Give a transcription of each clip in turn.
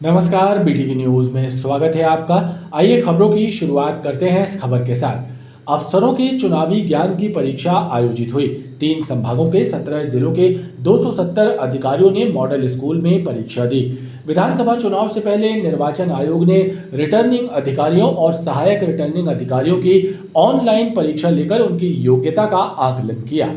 नमस्कार, BTV news में स्वागत है आपका। आइए खबरों की शुरुआत करते हैं इस खबर के साथ। अफसरों के चुनावी ज्ञान की परीक्षा आयोजित हुई। 3 संभागों के 17 जिलों के 270 अधिकारियों ने मॉडल स्कूल में परीक्षा दी। विधानसभा चुनाव से पहले निर्वाचन आयोग ने रिटर्निंग अधिकारियों और सहायक रिटर्निंग अधिकारियों की ऑनलाइन परीक्षा लेकर उनकी योग्यता का आकलन किया।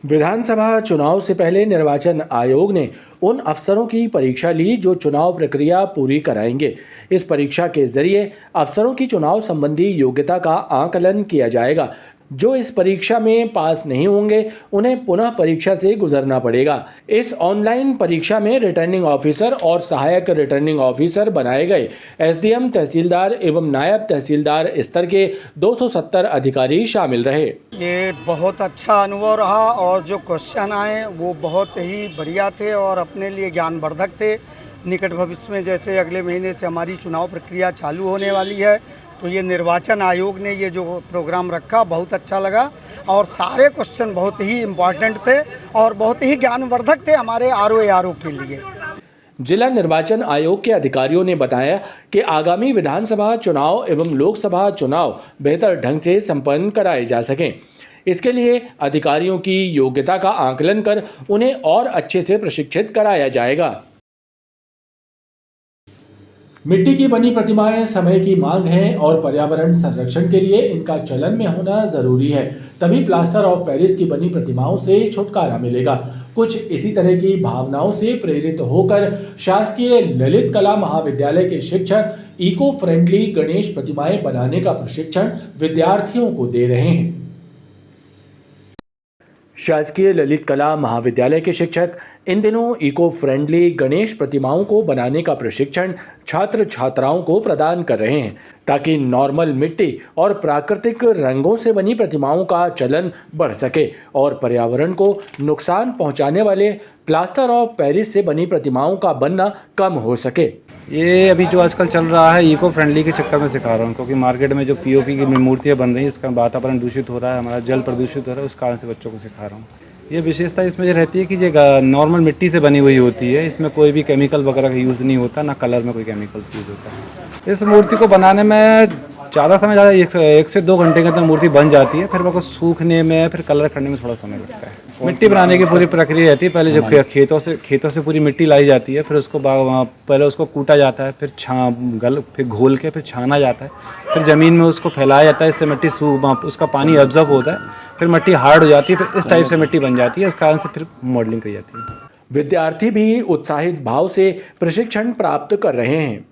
विधानसभा चुनाव से पहले निर्वाचन आयोग ने उन अफसरों की परीक्षा ली जो चुनाव प्रक्रिया पूरी कराएंगे। इस परीक्षा के जरिए अफसरों की चुनाव संबंधी योग्यता का आकलन किया जाएगा। जो इस परीक्षा में पास नहीं होंगे उन्हें पुनः परीक्षा से गुजरना पड़ेगा। इस ऑनलाइन परीक्षा में रिटर्निंग ऑफिसर और सहायक रिटर्निंग ऑफिसर बनाए गए एसडीएम, तहसीलदार एवं नायब तहसीलदार स्तर के 270 अधिकारी शामिल रहे। ये बहुत अच्छा अनुभव रहा और जो क्वेश्चन आए वो बहुत ही बढ़िया थे और अपने लिए ज्ञानवर्धक थे। निकट भविष्य में जैसे अगले महीने से हमारी चुनाव प्रक्रिया चालू होने वाली है, तो ये निर्वाचन आयोग ने ये जो प्रोग्राम रखा बहुत अच्छा लगा और सारे क्वेश्चन बहुत ही इम्पॉर्टेंट थे और बहुत ही ज्ञानवर्धक थे हमारे आरओ के लिए। जिला निर्वाचन आयोग के अधिकारियों ने बताया कि आगामी विधानसभा चुनाव एवं लोकसभा चुनाव बेहतर ढंग से संपन्न कराए जा सकें। इसके लिए अधिकारियों की योग्यता का आकलन कर उन्हें और अच्छे से प्रशिक्षित कराया जाएगा। मिट्टी की बनी प्रतिमाएं समय की मांग है और पर्यावरण संरक्षण के लिए इनका चलन में होना जरूरी है, तभी प्लास्टर ऑफ पेरिस की बनी प्रतिमाओं से छुटकारा मिलेगा। कुछ इसी तरह की भावनाओं से प्रेरित होकर शासकीय ललित कला महाविद्यालय के शिक्षक इको फ्रेंडली गणेश प्रतिमाएं बनाने का प्रशिक्षण विद्यार्थियों को दे रहे हैं। शासकीय ललित कला महाविद्यालय के शिक्षक इन दिनों इको फ्रेंडली गणेश प्रतिमाओं को बनाने का प्रशिक्षण छात्र छात्राओं को प्रदान कर रहे हैं, ताकि नॉर्मल मिट्टी और प्राकृतिक रंगों से बनी प्रतिमाओं का चलन बढ़ सके और पर्यावरण को नुकसान पहुंचाने वाले प्लास्टर ऑफ पेरिस से बनी प्रतिमाओं का बनना कम हो सके। ये अभी जो आजकल चल रहा है इको फ्रेंडली के चक्कर में सिखा रहा हूँ, क्योंकि मार्केट में जो पीओपी की मूर्तियाँ बन रही हैं इसका वातावरण दूषित हो रहा है, हमारा जल प्रदूषित हो रहा है, उस कारण से बच्चों को सिखा रहा हूँ। ये विशेषता इसमें ये रहती है कि ये नॉर्मल मिट्टी से बनी हुई होती है, इसमें कोई भी केमिकल वगैरह का यूज़ नहीं होता, ना कलर में कोई केमिकल्स यूज़ होता है। इस मूर्ति को बनाने में ज़्यादा समय 1 से 2 घंटे के अंदर मूर्ति बन जाती है, फिर मेरे को सूखने में फिर कलर करने में थोड़ा समय लगता है। मिट्टी बनाने की पूरी प्रक्रिया रहती है, पहले जब खेतों से पूरी मिट्टी लाई जाती है, फिर उसको पहले उसको कूटा जाता है, फिर घोल के फिर छाना जाता है, फिर ज़मीन में उसको फैलाया जाता है, इससे मिट्टी उसका पानी ऑब्जर्व होता है, फिर मिट्टी हार्ड हो जाती है, फिर इस टाइप से मिट्टी बन जाती है, इस कारण से फिर मॉडलिंग की जाती है। विद्यार्थी भी उत्साहित भाव से प्रशिक्षण प्राप्त कर रहे हैं।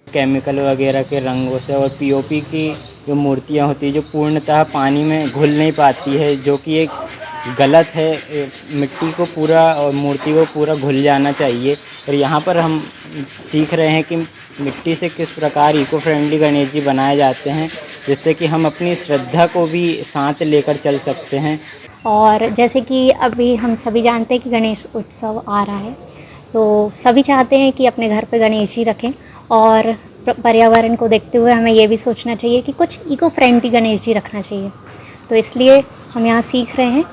केमिकल वगैरह के रंगों से और पीओपी की जो मूर्तियाँ होती है जो पूर्णतः पानी में घुल नहीं पाती है, जो कि एक गलत है। मिट्टी को पूरा और मूर्ति को पूरा घुल जाना चाहिए। और यहाँ पर हम सीख रहे हैं कि मिट्टी से किस प्रकार इको फ्रेंडली गणेश जी बनाए जाते हैं, जिससे कि हम अपनी श्रद्धा को भी साथ लेकर चल सकते हैं। और जैसे कि अभी हम सभी जानते हैं कि गणेश उत्सव आ रहा है, तो सभी चाहते हैं कि अपने घर पे गणेश जी रखें और पर्यावरण को देखते हुए हमें ये भी सोचना चाहिए कि कुछ इको फ्रेंडली गणेश जी रखना चाहिए। तो इसलिए हम यहाँ सीख रहे हैं।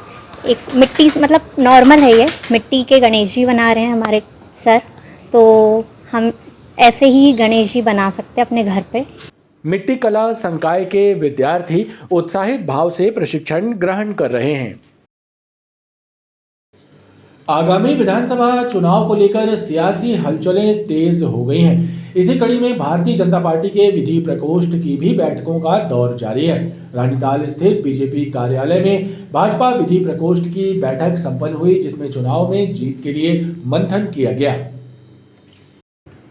एक मिट्टी मतलब नॉर्मल है, ये मिट्टी के गणेश जी बना रहे हैं हमारे सर, तो हम ऐसे ही गणेश जी बना सकते हैं अपने घर पे। मिट्टी कला संकाय के विद्यार्थी उत्साहित भाव से प्रशिक्षण ग्रहण कर रहे हैं। आगामी विधानसभा चुनाव को लेकर सियासी हलचलें तेज हो गई हैं। इसी कड़ी में भारतीय जनता पार्टी के विधि प्रकोष्ठ की भी बैठकों का दौर जारी है। रानीताल स्थित बीजेपी कार्यालय में भाजपा विधि प्रकोष्ठ की बैठक संपन्न हुई, जिसमें चुनाव में जीत के लिए मंथन किया गया।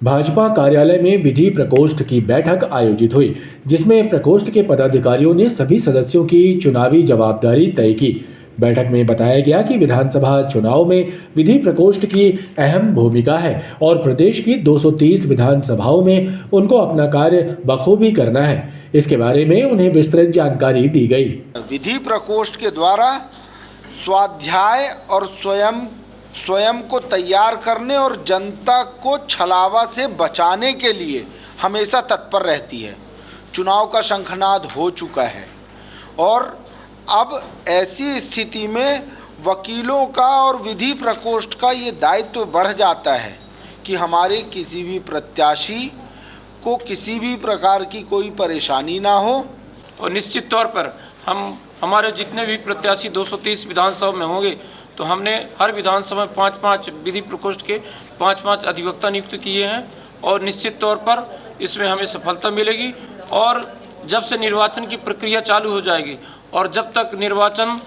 भाजपा कार्यालय में विधि प्रकोष्ठ की बैठक आयोजित हुई, जिसमें प्रकोष्ठ के पदाधिकारियों ने सभी सदस्यों की चुनावी जवाबदारी तय की। बैठक में बताया गया कि विधानसभा चुनाव में विधि प्रकोष्ठ की अहम भूमिका है और प्रदेश की 230 विधानसभाओं में उनको अपना कार्य बखूबी करना है। इसके बारे में उन्हें विस्तृत जानकारी दी गई। विधि प्रकोष्ठ के द्वारा स्वाध्याय और स्वयं को तैयार करने और जनता को छलावा से बचाने के लिए हमेशा तत्पर रहती है। चुनाव का शंखनाद हो चुका है और अब ऐसी स्थिति में वकीलों का और विधि प्रकोष्ठ का ये दायित्व बढ़ जाता है कि हमारे किसी भी प्रत्याशी को किसी भी प्रकार की कोई परेशानी ना हो। और निश्चित तौर पर हमारे जितने भी प्रत्याशी 230 विधानसभा में होंगे तो हमने हर विधानसभा में 5-5 विधि प्रकोष्ठ के 5-5 अधिवक्ता नियुक्त किए हैं और निश्चित तौर पर इसमें हमें सफलता मिलेगी। और जब से निर्वाचन की प्रक्रिया चालू हो जाएगी और जब तक निर्वाचन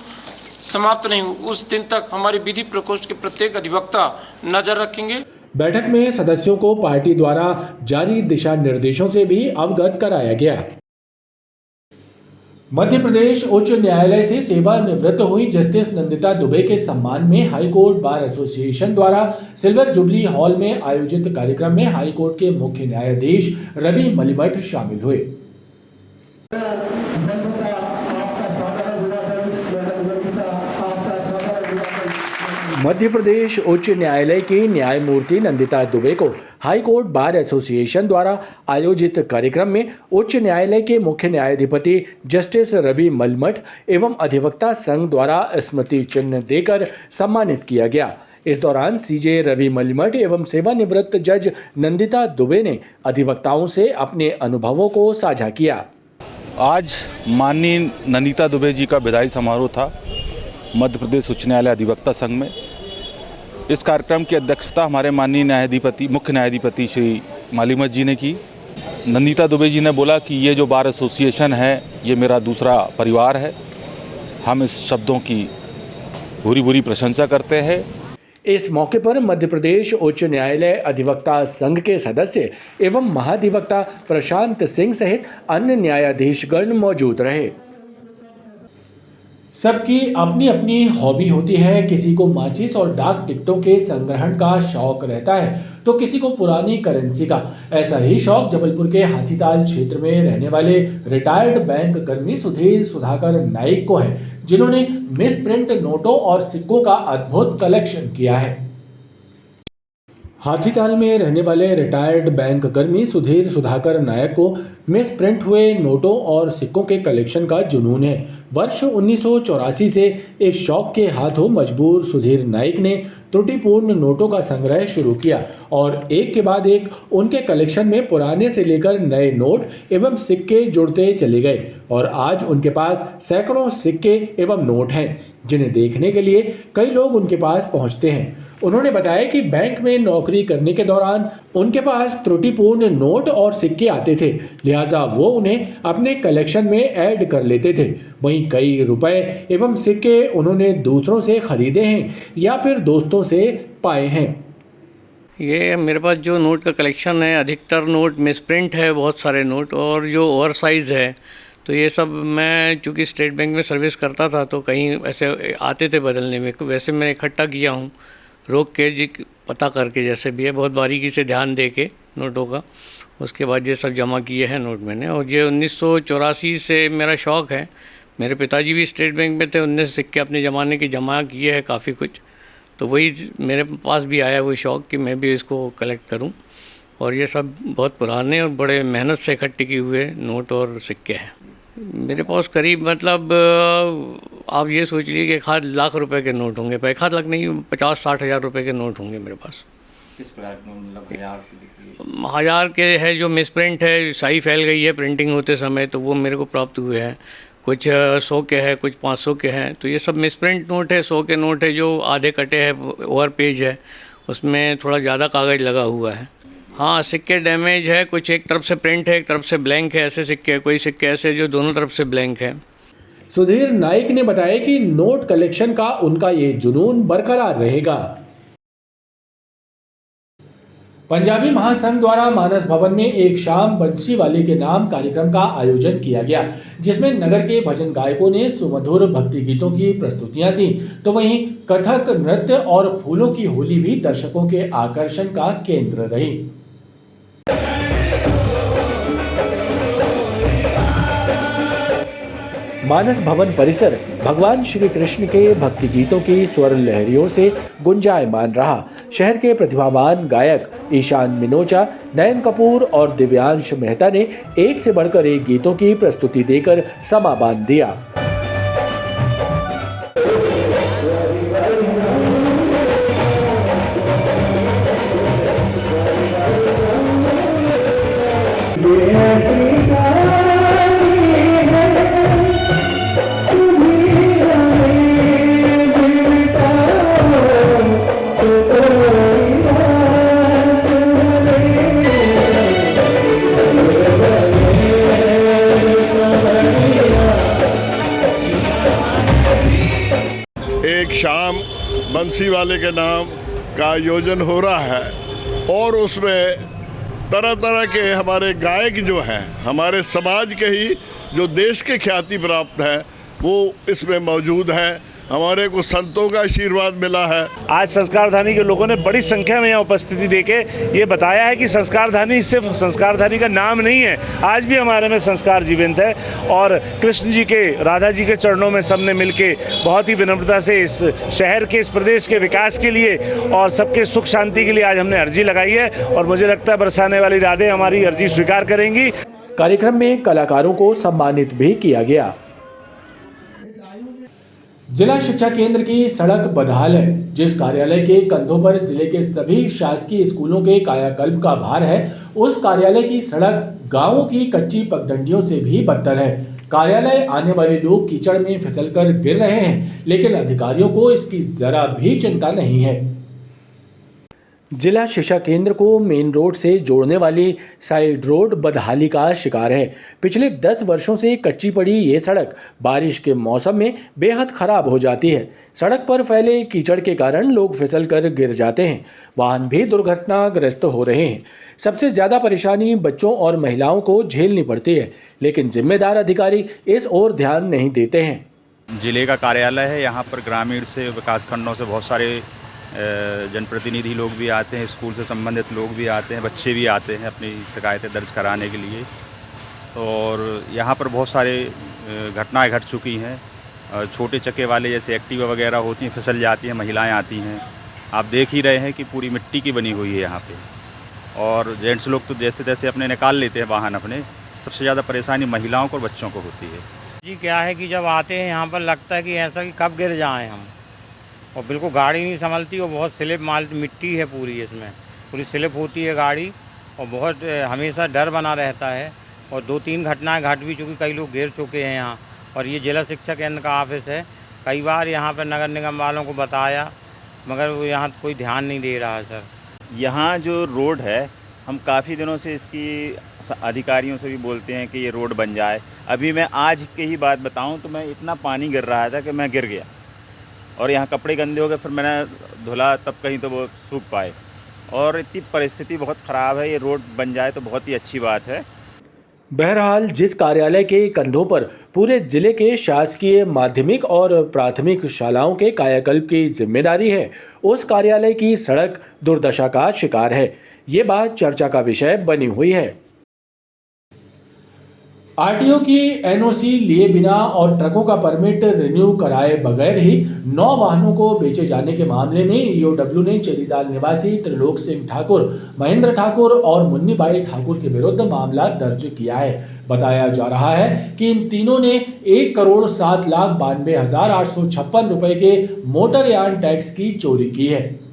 समाप्त नहीं हो उस दिन तक हमारे विधि प्रकोष्ठ के प्रत्येक अधिवक्ता नजर रखेंगे। बैठक में सदस्यों को पार्टी द्वारा जारी दिशा निर्देशों से भी अवगत कराया गया। मध्य प्रदेश उच्च न्यायालय से सेवानिवृत्त हुई जस्टिस नंदिता दुबे के सम्मान में हाईकोर्ट बार एसोसिएशन द्वारा सिल्वर जुबली हॉल में आयोजित कार्यक्रम में हाईकोर्ट के मुख्य न्यायाधीश रवि मलिमठ शामिल हुए। मध्य प्रदेश उच्च न्यायालय की न्यायमूर्ति नंदिता दुबे को हाईकोर्ट बार एसोसिएशन द्वारा आयोजित कार्यक्रम में उच्च न्यायालय के मुख्य न्यायाधिपति जस्टिस रवि मलिमठ एवं अधिवक्ता संघ द्वारा स्मृति चिन्ह देकर सम्मानित किया गया। इस दौरान सीजे रवि मलिमठ एवं सेवानिवृत्त जज नंदिता दुबे ने अधिवक्ताओं से अपने अनुभवों को साझा किया। आज माननीय नंदिता दुबे जी का विदाई समारोह था मध्य प्रदेश उच्च न्यायालय अधिवक्ता संघ में। इस कार्यक्रम की अध्यक्षता हमारे माननीय न्यायाधिपति मुख्य न्यायाधिपति श्री मलिमठ जी ने की। नंदिता दुबे जी ने बोला कि ये जो बार एसोसिएशन है ये मेरा दूसरा परिवार है। हम इस शब्दों की भूरी भूरी प्रशंसा करते हैं। इस मौके पर मध्य प्रदेश उच्च न्यायालय अधिवक्ता संघ के सदस्य एवं महाधिवक्ता प्रशांत सिंह सहित अन्य न्यायाधीशगण मौजूद रहे। सबकी अपनी अपनी हॉबी होती है। किसी को माचिस और डाक टिकटों के संग्रहण का शौक रहता है तो किसी को पुरानी करेंसी का। ऐसा ही शौक जबलपुर के हाथीताल क्षेत्र में रहने वाले रिटायर्ड बैंक कर्मी सुधीर सुधाकर नाइक को है, जिन्होंने मिस प्रिंट नोटों और सिक्कों का अद्भुत कलेक्शन किया है। हाथीताल में रहने वाले रिटायर्ड बैंक कर्मी सुधीर सुधाकर नायक को मिस प्रिंट हुए नोटों और सिक्कों के कलेक्शन का जुनून है। वर्ष 1984 से इस शौक के हाथों मजबूर सुधीर नाइक ने त्रुटिपूर्ण नोटों का संग्रह शुरू किया और एक के बाद एक उनके कलेक्शन में पुराने से लेकर नए नोट एवं सिक्के जुड़ते चले गए और आज उनके पास सैकड़ों सिक्के एवं नोट हैं, जिन्हें देखने के लिए कई लोग उनके पास पहुंचते हैं। उन्होंने बताया कि बैंक में नौकरी करने के दौरान उनके पास त्रुटिपूर्ण नोट और सिक्के आते थे, लिहाजा वो उन्हें अपने कलेक्शन में ऐड कर लेते थे। वहीं कई रुपए एवं सिक्के उन्होंने दूसरों से खरीदे हैं या फिर दोस्तों से पाए हैं। ये मेरे पास जो नोट का कलेक्शन है, अधिकतर नोट मिसप्रिंट है, बहुत सारे नोट, और जो ओवर साइज़ है तो ये सब मैं चूँकि स्टेट बैंक में सर्विस करता था तो कहीं ऐसे आते थे बदलने में, वैसे मैं इकट्ठा किया हूँ रोक के जी पता करके, जैसे भी है बहुत बारीकी से ध्यान दे के नोटों का, उसके बाद ये सब जमा किए हैं नोट मैंने। और ये 1984 से मेरा शौक़ है। मेरे पिताजी भी स्टेट बैंक में थे, उनने सिक्के अपने ज़माने के जमा किए हैं काफ़ी कुछ, तो वही मेरे पास भी आया वो शौक़ कि मैं भी इसको कलेक्ट करूं। और ये सब बहुत पुराने और बड़े मेहनत से इकट्ठे किए हुए नोट और सिक्के हैं। मेरे पास करीब मतलब आप ये सोच लीजिए कि 1 लाख रुपए के नोट होंगे, 1 लाख नहीं 50-60 हज़ार रुपये के नोट होंगे मेरे पास। किस प्रकार मतलब 1000 के है जो मिसप्रिंट है, स्याही फैल गई है प्रिंटिंग होते समय, तो वो मेरे को प्राप्त हुए हैं। कुछ 100 के हैं, कुछ 500 के हैं, तो ये सब मिसप्रिंट नोट है। 100 के नोट है जो आधे कटे हैं, ओवर पेज है, उसमें थोड़ा ज़्यादा कागज़ लगा हुआ है। हाँ, सिक्के डैमेज है, कुछ एक तरफ से प्रिंट है, एक तरफ से ब्लैंक है, ऐसे सिक्के, कोई सिक्के ऐसे जो दोनों तरफ से ब्लैंक है। सुधीर नाइक ने बताया कि नोट कलेक्शन का उनका ये जुनून बरकरार रहेगा। पंजाबी महासंघ द्वारा मानस भवन में एक शाम बंसीवाले के नाम कार्यक्रम का आयोजन किया गया, जिसमें नगर के भजन गायकों ने सुमधुर भक्ति गीतों की प्रस्तुतियां दी, तो वहीं कथक नृत्य और फूलों की होली भी दर्शकों के आकर्षण का केंद्र रही। मानस भवन परिसर भगवान श्री कृष्ण के भक्ति गीतों की स्वर लहरियों से गुंजायमान रहा। शहर के प्रतिभावान गायक ईशान मिनोचा, नयन कपूर और दिव्यांश मेहता ने एक से बढ़कर एक गीतों की प्रस्तुति देकर समा बांध दिया। बरसी वाले के नाम का आयोजन हो रहा है और उसमें तरह तरह के हमारे गायक जो हैं, हमारे समाज के ही जो देश के ख्याति प्राप्त है वो इसमें मौजूद है। हमारे को संतों का आशीर्वाद मिला है। आज संस्कारधानी के लोगों ने बड़ी संख्या में यहाँ उपस्थिति देके ये बताया है कि संस्कारधानी सिर्फ संस्कारधानी का नाम नहीं है, आज भी हमारे में संस्कार जीवंत है। और कृष्ण जी के, राधा जी के चरणों में सबने मिलके बहुत ही विनम्रता से इस शहर के, इस प्रदेश के विकास के लिए और सबके सुख शांति के लिए आज हमने अर्जी लगाई है और मुझे लगता है बरसाने वाली राधे हमारी अर्जी स्वीकार करेंगी। कार्यक्रम में कलाकारों को सम्मानित भी किया गया। जिला शिक्षा केंद्र की सड़क बदहाल है। जिस कार्यालय के कंधों पर जिले के सभी शासकीय स्कूलों के कायाकल्प का भार है, उस कार्यालय की सड़क गांवों की कच्ची पगडंडियों से भी बदतर है। कार्यालय आने वाले लोग कीचड़ में फिसलकर गिर रहे हैं, लेकिन अधिकारियों को इसकी जरा भी चिंता नहीं है। जिला शिक्षा केंद्र को मेन रोड से जोड़ने वाली साइड रोड बदहाली का शिकार है। पिछले 10 वर्षों से कच्ची पड़ी ये सड़क बारिश के मौसम में बेहद खराब हो जाती है। सड़क पर फैले कीचड़ के कारण लोग फिसलकर गिर जाते हैं, वाहन भी दुर्घटनाग्रस्त हो रहे हैं। सबसे ज़्यादा परेशानी बच्चों और महिलाओं को झेलनी पड़ती है, लेकिन जिम्मेदार अधिकारी इस ओर ध्यान नहीं देते हैं। जिले का कार्यालय है, यहाँ पर ग्रामीण से, विकासखंडों से बहुत सारे जनप्रतिनिधि लोग भी आते हैं, स्कूल से संबंधित लोग भी आते हैं, बच्चे भी आते हैं अपनी शिकायतें दर्ज कराने के लिए। और यहाँ पर बहुत सारे घटनाएं घट चुकी हैं। छोटे चक्के वाले जैसे एक्टिवा वगैरह होती हैं, फिसल जाती हैं, महिलाएं आती हैं। आप देख ही रहे हैं कि पूरी मिट्टी की बनी हुई है यहाँ पे, और जेंट्स लोग तो जैसे तैसे अपने निकाल लेते हैं वाहन अपने। सबसे ज़्यादा परेशानी महिलाओं को और बच्चों को होती है। जी क्या है कि जब आते हैं यहाँ पर लगता है कि ऐसा कि कब गिर जाएँ हम, और बिल्कुल गाड़ी नहीं संभलती और बहुत स्लिप माल मिट्टी है पूरी, इसमें पूरी स्लिप होती है गाड़ी और बहुत हमेशा डर बना रहता है। और 2-3 घटनाएं घट भी चुकी, कई लोग गिर चुके हैं यहाँ। और ये जिला शिक्षा केंद्र का ऑफिस है, कई बार यहाँ पर नगर निगम वालों को बताया मगर वो यहाँ कोई ध्यान नहीं दे रहा है सर। यहाँ जो रोड है, हम काफ़ी दिनों से इसकी अधिकारियों से भी बोलते हैं कि ये रोड बन जाए। अभी मैं आज की ही बात बताऊँ तो मैं इतना पानी गिर रहा था कि मैं गिर गया और यहाँ कपड़े गंदे हो गए, फिर मैंने धुला तब कहीं तो वो सूख पाए। और इतनी परिस्थिति बहुत ख़राब है, ये रोड बन जाए तो बहुत ही अच्छी बात है। बहरहाल जिस कार्यालय के कंधों पर पूरे जिले के शासकीय माध्यमिक और प्राथमिक शालाओं के कायाकल्प की जिम्मेदारी है, उस कार्यालय की सड़क दुर्दशा का शिकार है। ये बात चर्चा का विषय बनी हुई है। आरटीओ की एनओसी लिए बिना और ट्रकों का परमिट रिन्यू कराए बगैर ही 9 वाहनों को बेचे जाने के मामले में ईओडब्ल्यू ने चेरीताल निवासी त्रिलोक सिंह ठाकुर, महेंद्र ठाकुर और मुन्नी बाई ठाकुर के विरुद्ध मामला दर्ज किया है। बताया जा रहा है कि इन तीनों ने 1,07,92,856 रुपए के मोटरयान टैक्स की चोरी की है।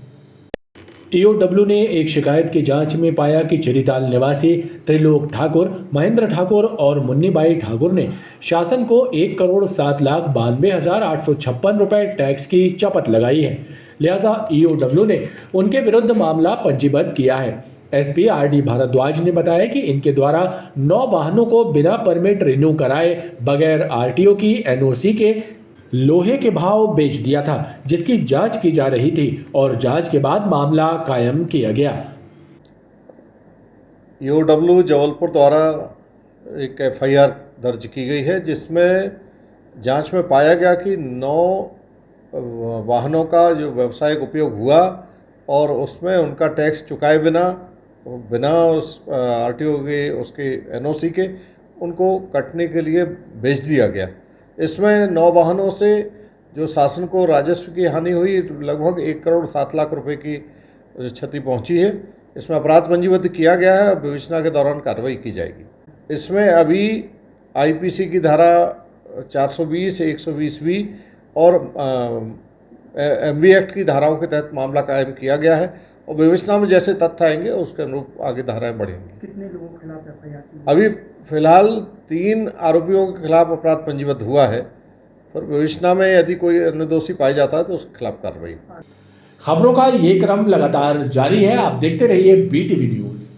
ईओडब्ल्यू ने एक शिकायत की जांच में पाया कि चेरीताल निवासी त्रिलोक ठाकुर, महेंद्र ठाकुर और मुन्नी बाई ठाकुर ने शासन को 1,07,92,856 रुपए टैक्स की चपत लगाई है। लिहाजा ईओडब्ल्यू ने उनके विरुद्ध मामला पंजीबद्ध किया है। एसपी आरडी भारद्वाज ने बताया कि इनके द्वारा 9 वाहनों को बिना परमिट रिन्यू कराए बगैर आरटीओ की एनओसी के लोहे के भाव बेच दिया था, जिसकी जांच की जा रही थी और जांच के बाद मामला कायम किया गया। ईओडब्ल्यू जबलपुर द्वारा एक एफआईआर दर्ज की गई है, जिसमें जांच में पाया गया कि 9 वाहनों का जो व्यावसायिक उपयोग हुआ और उसमें उनका टैक्स चुकाए बिना उस आरटीओ के उसके एनओसी के उनको कटने के लिए बेच दिया गया। इसमें 9 वाहनों से जो शासन को राजस्व की हानि हुई, लगभग 1,07,00,000 रुपए की क्षति पहुंची है। इसमें अपराध पंजीबद्ध किया गया है, विवेचना के दौरान कार्रवाई की जाएगी। इसमें अभी आईपीसी की धारा 420, 120B और एमवी एक्ट की धाराओं के तहत मामला कायम किया गया है और विवेचना में जैसे तथ्य आएंगे उसके अनुरूप आगे धाराएं बढ़ेंगी। कितने लोगों के खिलाफ एफआईआर की? अभी फिलहाल 3 आरोपियों के खिलाफ अपराध पंजीबद्ध हुआ है, पर विवेचना में यदि कोई अन्य दोषी पाया जाता है तो उसके खिलाफ कार्रवाई। खबरों का ये क्रम लगातार जारी है। आप देखते रहिए BTV न्यूज़।